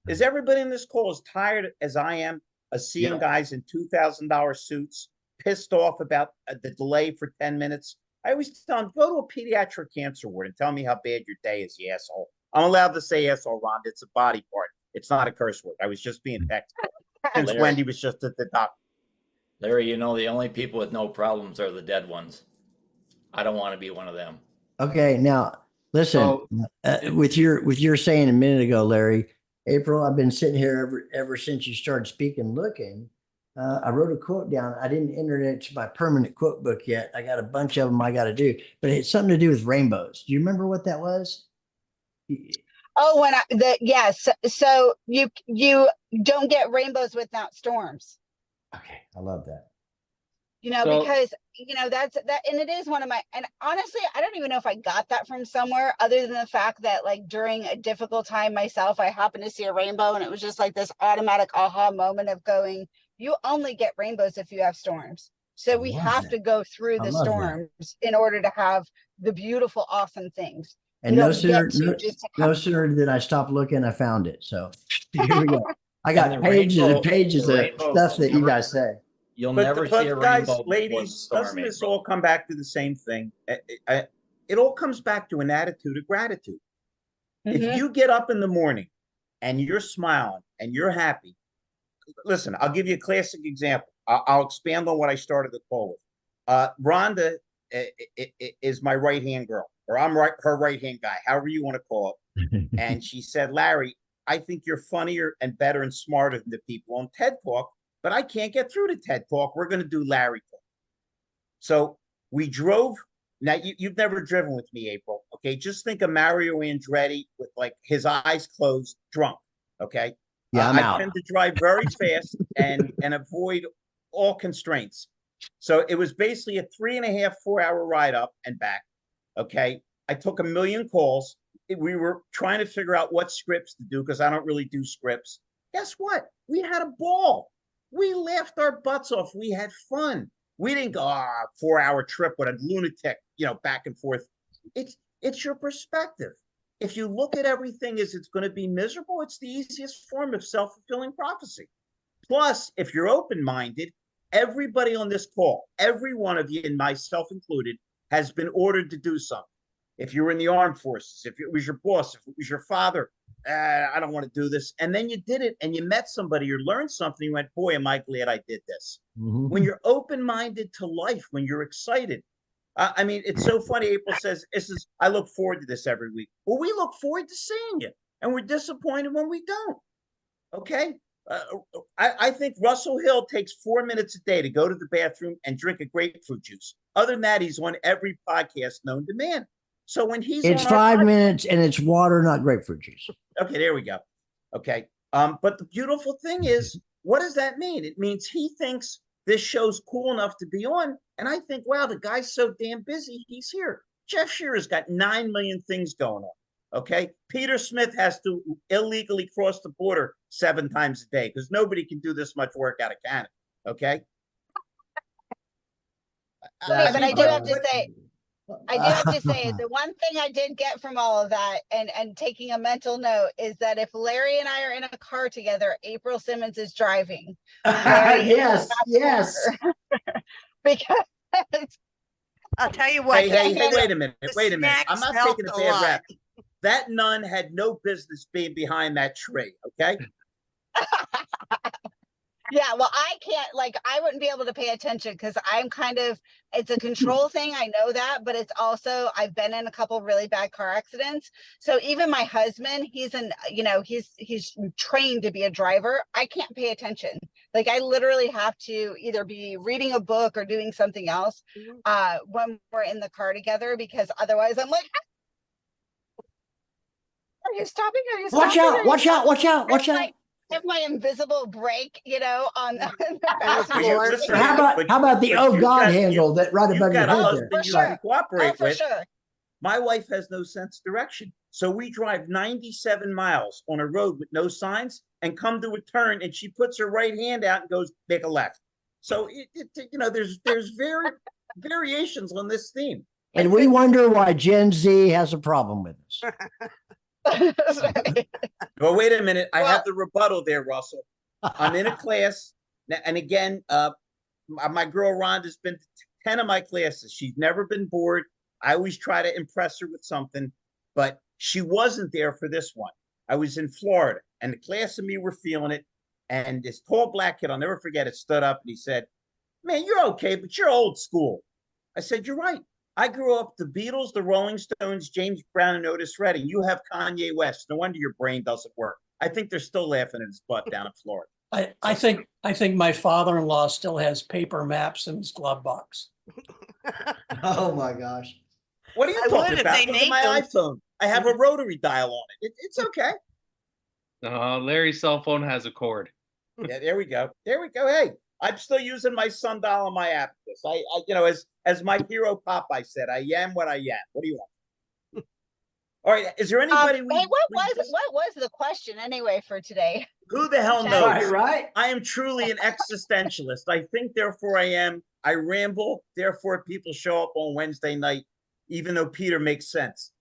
Is everybody in this call as tired as I am of seeing guys in $2,000 suits pissed off about the delay for 10 minutes? I always tell them, go to a pediatric cancer ward and tell me how bad your day is, you asshole. I'm allowed to say asshole, Rhonda. It's a body part. It's not a curse word. I was just being technical. Since Larry. Wendy was just at the doctor. Larry, the only people with no problems are the dead ones. I don't want to be one of them. Okay, now listen. With your saying a minute ago, Larry, April, I've been sitting here ever since you started speaking, looking. I wrote a quote down. I didn't enter it to my permanent quote book yet. I got a bunch of them I got to do, but it's something to do with rainbows. Do you remember what that was? Oh, yes. So you don't get rainbows without storms. Okay, I love that. Because that's that, and it is one of my, and honestly, I don't even know if I got that from somewhere other than the fact that, like, during a difficult time myself, I happened to see a rainbow, and it was just like this automatic aha moment of going, you only get rainbows if you have storms. So we have to go through the storms in order to have the beautiful, awesome things. And no sooner did I stop looking, I found it. So here we go. I got pages and pages of stuff that you guys say. You'll never see a rainbow, ladies. Doesn't this all come back to the same thing? It all comes back to an attitude of gratitude. Mm-hmm. If you get up in the morning and you're smiling and you're happy, listen, I'll give you a classic example. I'll expand on what I started the call with. Rhonda is my right-hand girl, or I'm her right-hand guy, however you want to call it. And she said, Larry, I think you're funnier and better and smarter than the people on TED Talk, but I can't get through to TED Talk. We're going to do Larry Talk. So we drove. Now, you've never driven with me, April. Okay, just think of Mario Andretti with, like, his eyes closed, drunk. Okay. Yeah, I tend to drive very fast and avoid all constraints. So it was basically a 3.5, 4-hour ride up and back. Okay. I took 1 million calls. We were trying to figure out what scripts to do because I don't really do scripts. Guess what? We had a ball. We laughed our butts off. We had fun. We didn't go 4-hour trip with a lunatic, back and forth. It's your perspective. If you look at everything as it's going to be miserable, it's the easiest form of self-fulfilling prophecy. Plus, if you're open-minded, everybody on this call, every one of you, and myself included, has been ordered to do something. If you were in the armed forces, if it was your boss, if it was your father, I don't want to do this. And then you did it and you met somebody or learned something. You went, boy, am I glad I did this. Mhm. When you're open-minded to life, when you're excited. I mean, it's so funny. April says, I look forward to this every week. Well, we look forward to seeing you and we're disappointed when we don't. Okay. I think Russell Hill takes 4 minutes a day to go to the bathroom and drink a grapefruit juice. Other than that, he's on every podcast known to man. So when he's It's on our 5 podcast, minutes and it's water, not grapefruit juice. okay, there we go. Okay. But the beautiful thing is, what does that mean? It means he thinks this show's cool enough to be on. And I think, wow, the guy's so damn busy, he's here. Jeff Shearer's got 9 million things going on. Okay. Peter Smith has to illegally cross the border 7 times a day because nobody can do this much work out of Canada. Okay. Okay, but I do have to say, the one thing I did get from all of that and taking a mental note is that if Larry and I are in a car together, April SImmons is driving. Yes, yes. Because I'll tell you what. Hey, wait a minute. I'm not snacks taking a helped a bad lot. rap. That nun had no business being behind that tree. Okay. yeah, well, I wouldn't be able to pay attention because I'm it's a control thing. I know that, but it's also, I've been in a couple really bad car accidents. So even my husband, he's trained to be a driver. I can't pay attention. Like I literally have to either be reading a book or doing something else when we're in the car together, because otherwise I'm like, are you stopping? Are you stopping? Watch out. Like, have my invisible brake, on the floor. Listen, How about the oh God handle that right above your got a head husband there? For you sure. can cooperate for with. sure. My wife has no sense of direction. So we drive 97 miles on a road with no signs and come to a turn and she puts her right hand out and goes, make a left. So there's variations on this theme. And we wonder why Gen Z has a problem with us. Well, wait a minute. I have the rebuttal there, Russell. I'm in a class. And again, my girl Rhonda's been to 10 of my classes. She's never been bored. I always try to impress her with something, but she wasn't there for this one. I was in Florida and the class and me were feeling it. And this tall black kid, I'll never forget it, stood up and he said, man, you're okay, but you're old school. I said, you're right. I grew up the Beatles, the Rolling Stones, James Brown, and Otis Redding. You have Kanye West. No wonder your brain doesn't work. I think they're still laughing at his butt down in Florida. I think my father-in-law still has paper maps in his glove box. Oh my gosh. What are you I talking would if about? they Look at make my them. iPhone. I have a rotary dial on it. It's okay. Larry's cell phone has a cord. Yeah, there we go. Hey, I'm still using my sundial on my app. As my hero Popeye said, I am what I am. What do you want? All right. Is there anybody? What was the question anyway for today? Who the hell knows? Right. I am truly an existentialist. I think, therefore I am. I ramble. Therefore, people show up on Wednesday night, even though Peter makes sense.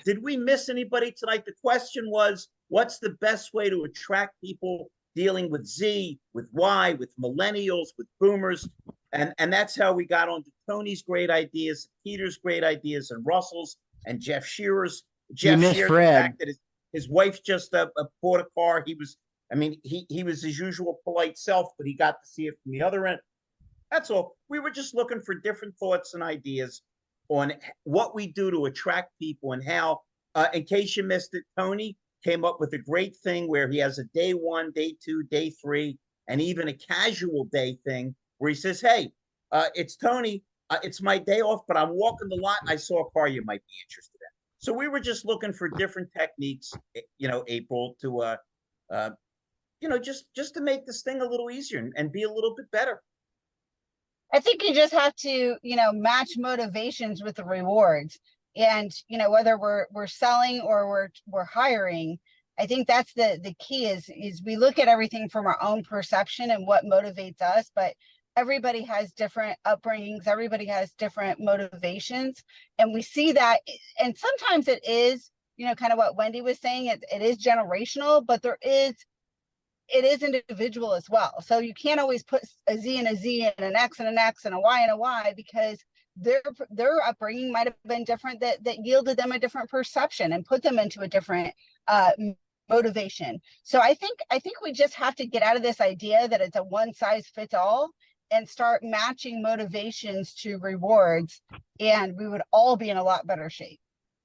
Did we miss anybody tonight? The question was, what's the best way to attract people dealing with Z, with Y, with millennials, with boomers? And that's how we got on to Tony's great ideas, Peter's great ideas, and Russell's and Jeff Shearer's. Jeff missed shared Fred. the fact that his wife just bought a car. He was his usual polite self, but he got to see it from the other end. That's all. We were just looking for different thoughts and ideas on what we do to attract people and how, in case you missed it, Tony came up with a great thing where he has a day 1, day 2, day 3, and even a casual day thing where he says, hey, it's Tony. It's my day off, but I'm walking the lot and I saw a car you might be interested in. So we were just looking for different techniques, April, to, just to make this thing a little easier and be a little bit better. I think you just have to, match motivations with the rewards. And, whether we're selling or we're hiring, I think that's the key is we look at everything from our own perception and what motivates us, but everybody has different upbringings. Everybody has different motivations. And we see that. And sometimes it is, kind of what Wendy was saying, it is generational, but it is individual as well. So you can't always put a Z and a Z and an X and an X and a Y and a Y, because their upbringing might have been different, that yielded them a different perception and put them into a different motivation. So I think we just have to get out of this idea that it's a one size fits all and start matching motivations to rewards, and we would all be in a lot better shape.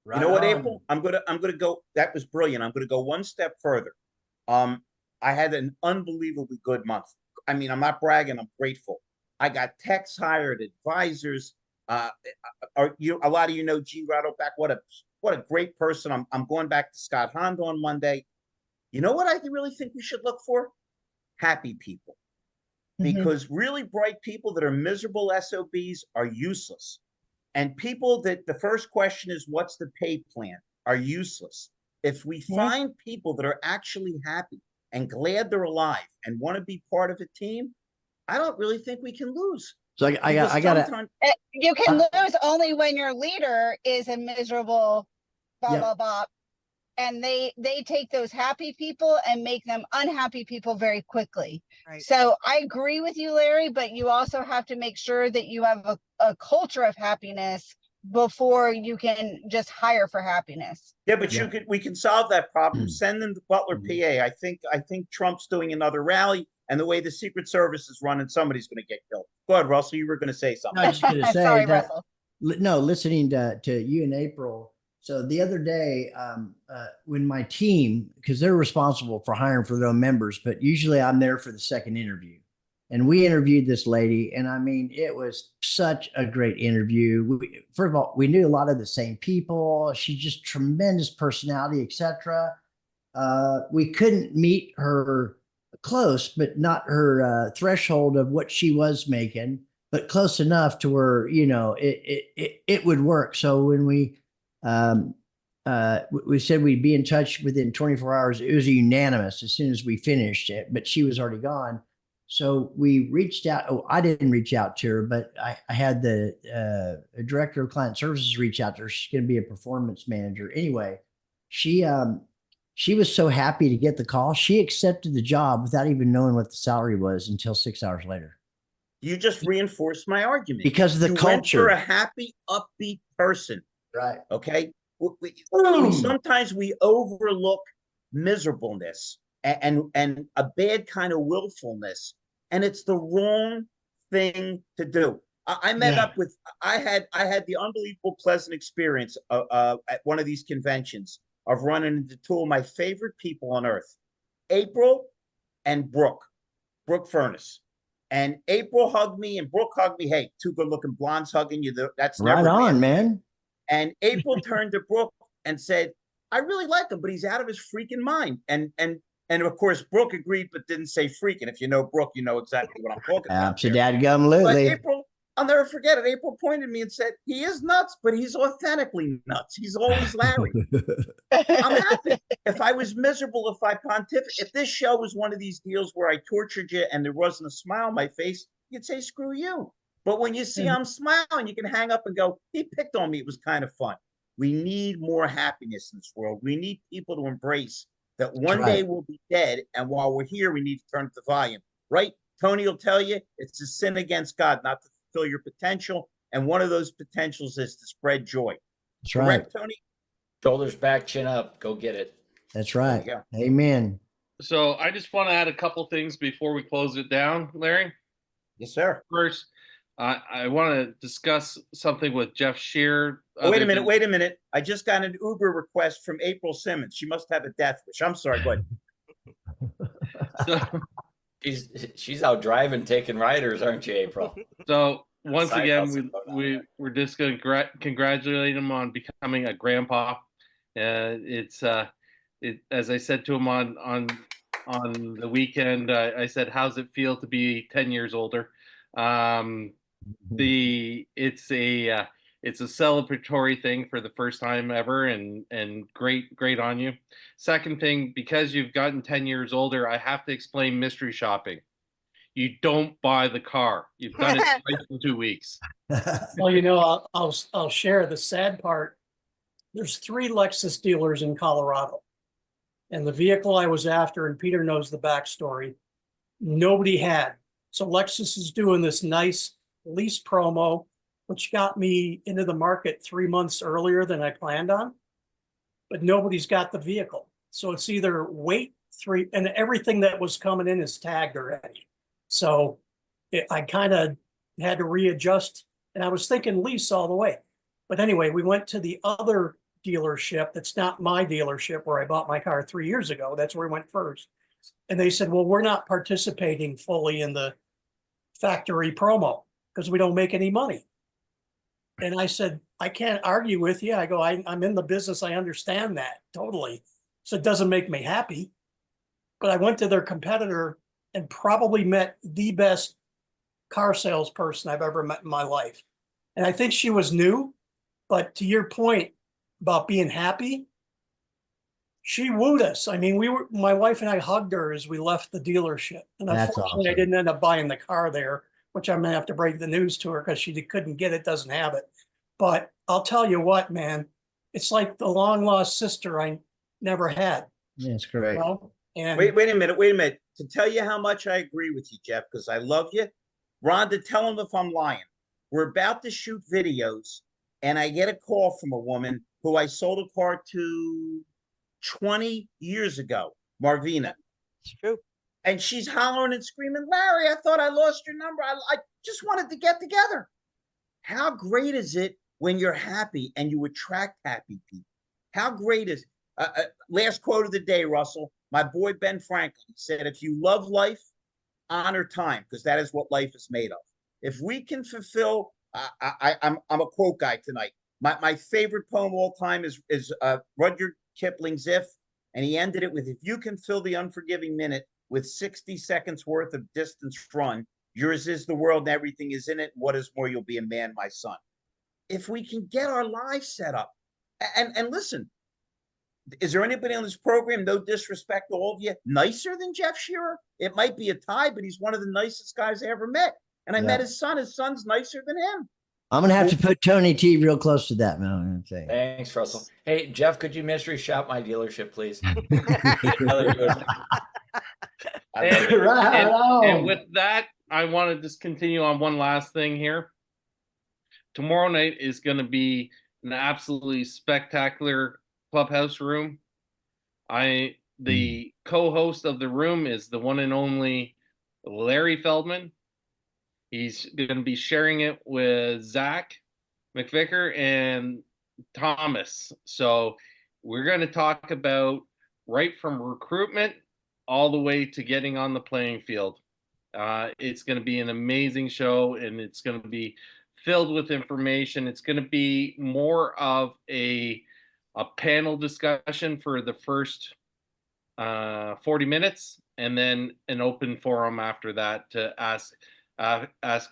You know what, April? I'm gonna go. That was brilliant. I'm gonna go one step further. I had an unbelievably good month. I mean, I'm not bragging. I'm grateful. I got techs hired, advisors. A lot of you know G. Rattleback. What a great person. I'm going back to Scott Honda on Monday. You know what I really think we should look for? Happy people. Because really bright people that are miserable SOBs are useless. And people that the first question is, what's the pay plan, are useless. If we find people that are actually happy and glad they're alive and want to be part of a team, I don't really think we can lose. So I got you can lose only when your leader is a miserable blah, blah, blah. And they take those happy people and make them unhappy people very quickly. Right. So I agree with you, Larry, but you also have to make sure that you have a culture of happiness before you can just hire for happiness. Yeah, but we can solve that problem. Send them to Butler, PA. I think Trump's doing another rally, and the way the Secret Service is running, somebody's going to get killed. Go ahead, Russell. You were going to say something. I was just going to say Sorry, that. Russell. No, listening to you and April. So the other day, when my team, because they're responsible for hiring for their own members, but usually I'm there for the second interview. And we interviewed this lady, and I mean, it was such a great interview. First of all, we knew a lot of the same people. She's just tremendous personality, etc. We couldn't meet her close, but not her threshold of what she was making, but close enough to where, you know, it would work. So when we said we'd be in touch within 24 hours, it was unanimous as soon as we finished it, but she was already gone. So we reached out. Oh, I didn't reach out to her, but I had the director of client services reach out to her. She's going to be a performance manager. Anyway, she was so happy to get the call. She accepted the job without even knowing what the salary was until 6 hours later. You just reinforced my argument. Because of the culture. You're a happy, upbeat person. Right. Okay. Sometimes we overlook miserableness and a bad kind of willfulness, and it's the wrong thing to do. I met up with. I had the unbelievable pleasant experience at one of these conventions of running into two of my favorite people on earth, April and Brooke Furness. And April hugged me and Brooke hugged me. Hey, two good-looking blondes hugging you. That's right never on, man. And April turned to Brooke and said, I really like him, but he's out of his freaking mind. And of course, Brooke agreed, but didn't say freaking. If you know Brooke, you know exactly what I'm talking about. But April, I'll never forget it. April pointed at me and said, he is nuts, but he's authentically nuts. He's always Larry. I'm happy. If I was miserable, if this show was one of these deals where I tortured you and there wasn't a smile on my face, you'd say, screw you. But when you see I'm smiling, you can hang up and go, he picked on me. It was kind of fun. We need more happiness in this world. We need people to embrace that one day we'll be dead. And while we're here, we need to turn up the volume. Right? Tony will tell you it's a sin against God not to fulfill your potential. And one of those potentials is to spread joy. That's correct, right. Tony? Shoulders back, chin up. Go get it. That's right. Amen. So I just want to add a couple things before we close it down, Larry. Yes, sir. First, I want to discuss something with Jeff Scherer. Wait a minute. I just got an Uber request from April SImmons. She must have a death wish. I'm sorry. Go ahead. She's out driving, taking riders, aren't you, April? So once again, we're just going to congratulate him on becoming a grandpa. As I said to him on the weekend, I said, "How's it feel to be 10 years older?" It's a celebratory thing for the first time ever, and great on you. Second thing, because you've gotten 10 years older, I have to explain mystery shopping. You don't buy the car. You've done it twice in 2 weeks. Well, you know, I'll share the sad part. There's 3 Lexus dealers in Colorado, and the vehicle I was after, and Peter knows the backstory, nobody had. So Lexus is doing this nice lease promo. which got me into the market 3 months earlier than I planned on. But nobody's got the vehicle. So it's either wait 3, and everything that was coming in is tagged already. So I kind of had to readjust, and I was thinking lease all the way. But anyway, we went to the other dealership that's not my dealership where I bought my car 3 years ago. That's where we went first. And they said, well, we're not participating fully in the factory promo because we don't make any money. And I said, I can't argue with you. I go, I'm in the business. I understand that totally. So it doesn't make me happy. But I went to their competitor and probably met the best car salesperson I've ever met in my life. And I think she was new, but to your point about being happy, she wooed us. I mean, my wife and I hugged her as we left the dealership. And That's unfortunately, I awesome. didn't end up buying the car there, which I'm gonna have to break the news to her because she couldn't get it, doesn't have it. But I'll tell you what, man, it's like the long lost sister I never had. That's correct. Well, and Wait a minute. To tell you how much I agree with you, Jeff, because I love you. Rhonda, tell him if I'm lying. We're about to shoot videos, and I get a call from a woman who I sold a car to 20 years ago, Marvina. It's true. And she's hollering and screaming, Larry, I thought I lost your number. I just wanted to get together. How great is it when you're happy and you attract happy people? How great is last quote of the day, Russell. My boy Ben Franklin said, if you love life, honor time, because that is what life is made of. If we can fulfill, I'm a quote guy tonight. My favorite poem of all time is Rudyard Kipling's If, and he ended it with, if you can fill the unforgiving minute with 60 seconds worth of distance run, yours is the world and everything is in it. What is more, you'll be a man, my son. If we can get our lives set up, and listen, is there anybody on this program, no disrespect to all of you, nicer than Jeff Scherer? It might be a tie, but he's one of the nicest guys I ever met. And I met his son. His son's nicer than him. I'm gonna have to put Tony T real close to that, man. I'm gonna say. Thanks, Russell. Hey, Jeff, could you mystery shop my dealership, please? And with that, I want to just continue on one last thing here. Tomorrow night is going to be an absolutely spectacular clubhouse room. The co-host of the room is the one and only Larry Feldman. He's going to be sharing it with Zach McVicker and Thomas. So we're going to talk about right from recruitment all the way to getting on the playing field. It's going to be an amazing show, and it's going to be filled with information. It's going to be more of a panel discussion for the first 40 minutes, and then an open forum after that to ask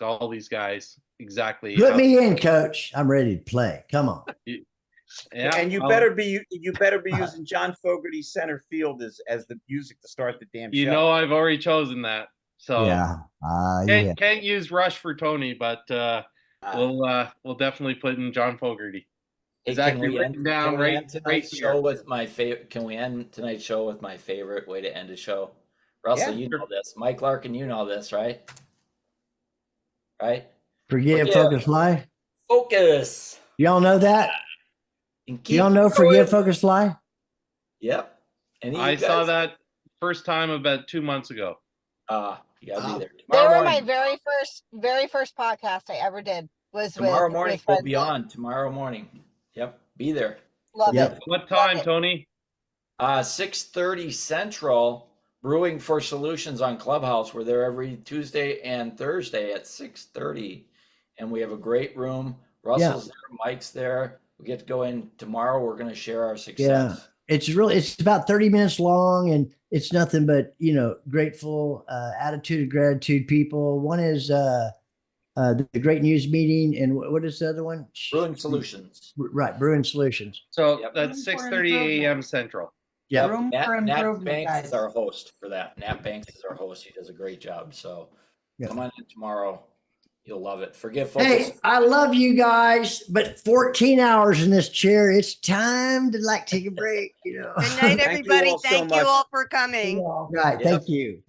all these guys exactly. Put me in, coach. I'm ready to play. Come on. Yeah, and you better be using John Fogerty's Center Field as the music to start the damn show. You know, I've already chosen that. So yeah, can't use Rush for Tony, but we'll definitely put in John Fogerty. Exactly. Can we end tonight's show with my favorite way to end a show? Russell, you know this. Mike Larkin, you know this, right? Right? Forgive, focus, lie. Focus. Y'all know that? Y'all know forgive, focus, lie? Yep. I saw that first time about 2 months ago. You gotta be there. They were my very first podcast I ever did. Was tomorrow morning. We'll be on tomorrow morning. Yep, be there. Love it. What time, Tony? 6:30 Central. Brewing for Solutions on Clubhouse. We're there every Tuesday and Thursday at 6:30, and we have a great room. Russell's there, Mike's there. We get to go in tomorrow. We're going to share our success. Yeah, it's about 30 minutes long, and it's nothing but grateful attitude of gratitude people. One is the Great News Meeting, and what is the other one? Brewing Solutions. Right, Brewing Solutions. So that's 6:30 a.m. Central. Yeah. Nat Banks is our host for that. Nat Banks is our host. He does a great job. So come on in tomorrow. You'll love it. Forgive, focus. Hey, I love you guys, but 14 hours in this chair. It's time to take a break. Good night, everybody. Thank you all for coming. Right. Thank you.